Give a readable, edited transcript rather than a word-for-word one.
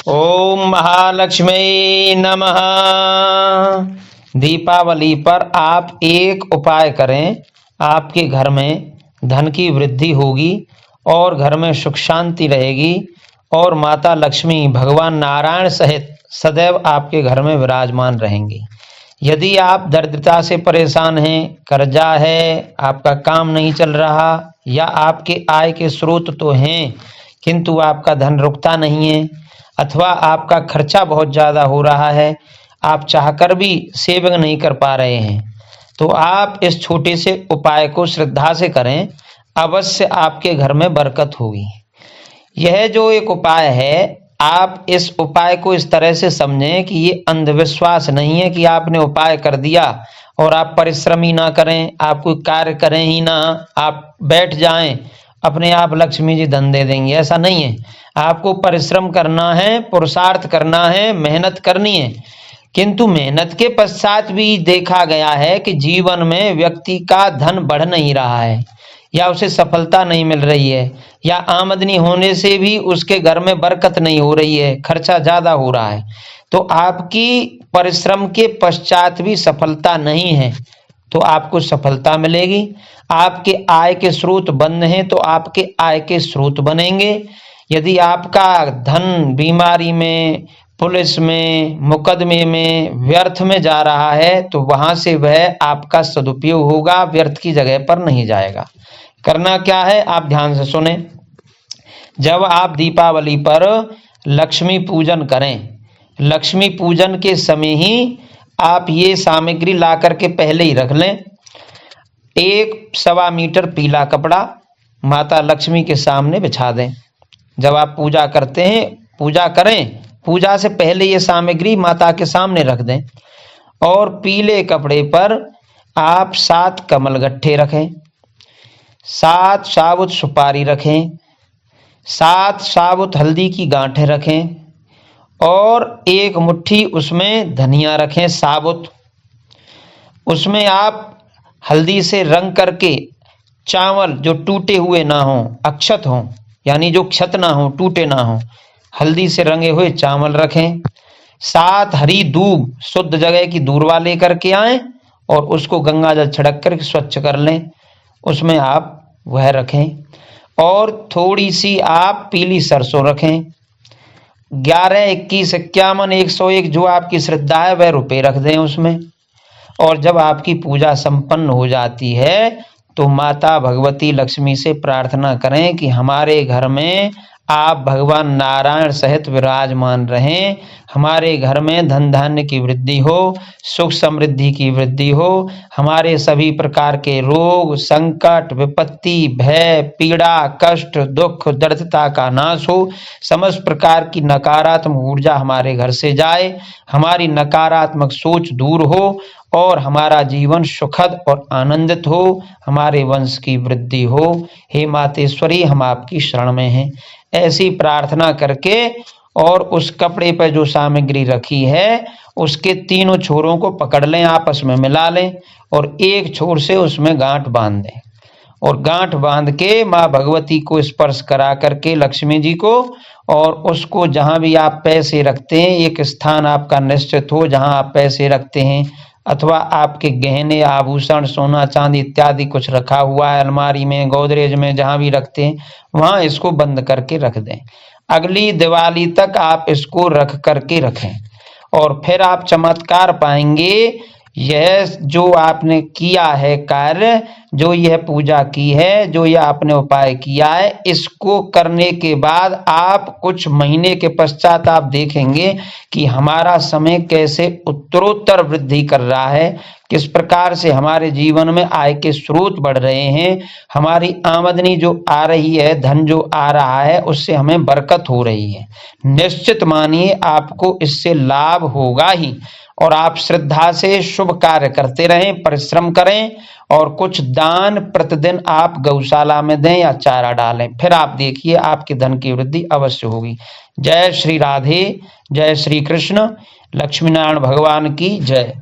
ओम महालक्ष्मी नमः। दीपावली पर आप एक उपाय करें, आपके घर में धन की वृद्धि होगी और घर में सुख शांति रहेगी और माता लक्ष्मी भगवान नारायण सहित सदैव आपके घर में विराजमान रहेंगी। यदि आप दरिद्रता से परेशान हैं, कर्जा है, आपका काम नहीं चल रहा या आपके आय के स्रोत तो हैं किंतु आपका धन रुकता नहीं है, अथवा आपका खर्चा बहुत ज़्यादा हो रहा है, आप चाहकर भी सेविंग नहीं कर पा रहे हैं, तो आप इस छोटे से उपाय को श्रद्धा से करें, अवश्य आपके घर में बरकत होगी। यह जो एक उपाय है, आप इस उपाय को इस तरह से समझें कि ये अंधविश्वास नहीं है कि आपने उपाय कर दिया और आप परिश्रम ही ना करें, आप कोई कार्य करें ही ना, आप बैठ जाएं, अपने आप लक्ष्मी जी धन दे देंगी, ऐसा नहीं है। आपको परिश्रम करना है, पुरुषार्थ करना है, मेहनत करनी है, किंतु मेहनत के पश्चात भी देखा गया है कि जीवन में व्यक्ति का धन बढ़ नहीं रहा है या उसे सफलता नहीं मिल रही है या आमदनी होने से भी उसके घर में बरकत नहीं हो रही है, खर्चा ज्यादा हो रहा है। तो आपकी परिश्रम के पश्चात भी सफलता नहीं है तो आपको सफलता मिलेगी। आपके आय के स्रोत बंद हैं तो आपके आय के स्रोत बनेंगे। यदि आपका धन बीमारी में, पुलिस में, मुकदमे में, व्यर्थ में जा रहा है तो वहां से वह आपका सदुपयोग होगा, व्यर्थ की जगह पर नहीं जाएगा। करना क्या है, आप ध्यान से सुने। जब आप दीपावली पर लक्ष्मी पूजन करें, लक्ष्मी पूजन के समय ही आप ये सामग्री ला करके पहले ही रख लें। 1.25 मीटर पीला कपड़ा माता लक्ष्मी के सामने बिछा दें। जब आप पूजा करते हैं, पूजा करें, पूजा से पहले ये सामग्री माता के सामने रख दें और पीले कपड़े पर आप 7 कमल गट्ठे रखें, 7 साबुत सुपारी रखें, 7 साबुत हल्दी की गांठें रखें और 1 मुट्ठी उसमें धनिया रखें साबुत। उसमें आप हल्दी से रंग करके चावल जो टूटे हुए ना हों, अक्षत हों, यानी जो क्षत ना हो, टूटे ना हो, हल्दी से रंगे हुए चावल रखें। 7 हरी दूब, शुद्ध जगह की दूर्वा लेकर के आएं और उसको गंगा जल छिड़क कर स्वच्छ कर लें, उसमें आप वह रखें। और थोड़ी सी आप पीली सरसों रखें। 11, 21, 51, 101 जो आपकी श्रद्धा है वह रुपए रख दें उसमें। और जब आपकी पूजा संपन्न हो जाती है तो माता भगवती लक्ष्मी से प्रार्थना करें कि हमारे घर में आप भगवान नारायण सहित विराजमान रहें, हमारे घर में धन धान्य की वृद्धि हो, सुख समृद्धि की वृद्धि हो, हमारे सभी प्रकार के रोग, संकट, विपत्ति, भय, पीड़ा, कष्ट, दुख, दरिद्रता का नाश हो, समस्त प्रकार की नकारात्मक ऊर्जा हमारे घर से जाए, हमारी नकारात्मक सोच दूर हो और हमारा जीवन सुखद और आनंदित हो, हमारे वंश की वृद्धि हो। हे मातेश्वरी, हम आपकी शरण में हैं। ऐसी प्रार्थना करके और उस कपड़े पर जो सामग्री रखी है उसके 3 छोरों को पकड़ लें, आपस में मिला लें और एक छोर से उसमें गांठ बांध दें और गांठ बांध के माँ भगवती को स्पर्श करा करके लक्ष्मी जी को, और उसको जहां भी आप पैसे रखते हैं, एक स्थान आपका निश्चित हो जहां आप पैसे रखते हैं, अथवा आपके गहने, आभूषण, सोना चांदी इत्यादि कुछ रखा हुआ है अलमारी में, गोदरेज में, जहां भी रखते हैं वहां इसको बंद करके रख दें। अगली दिवाली तक आप इसको रख करके रखें और फिर आप चमत्कार पाएंगे। यह जो आपने किया है कार्य, जो यह पूजा की है, जो यह आपने उपाय किया है, इसको करने के बाद आप कुछ महीने के पश्चात आप देखेंगे कि हमारा समय कैसे उत्तरोत्तर वृद्धि कर रहा है, किस प्रकार से हमारे जीवन में आय के स्रोत बढ़ रहे हैं, हमारी आमदनी जो आ रही है, धन जो आ रहा है, उससे हमें बरकत हो रही है। निश्चित मानिए आपको इससे लाभ होगा ही। और आप श्रद्धा से शुभ कार्य करते रहें, परिश्रम करें और कुछ दान प्रतिदिन आप गौशाला में दें या चारा डालें, फिर आप देखिए आपके धन की वृद्धि अवश्य होगी। जय श्री राधे, जय श्री कृष्ण, लक्ष्मीनारायण भगवान की जय।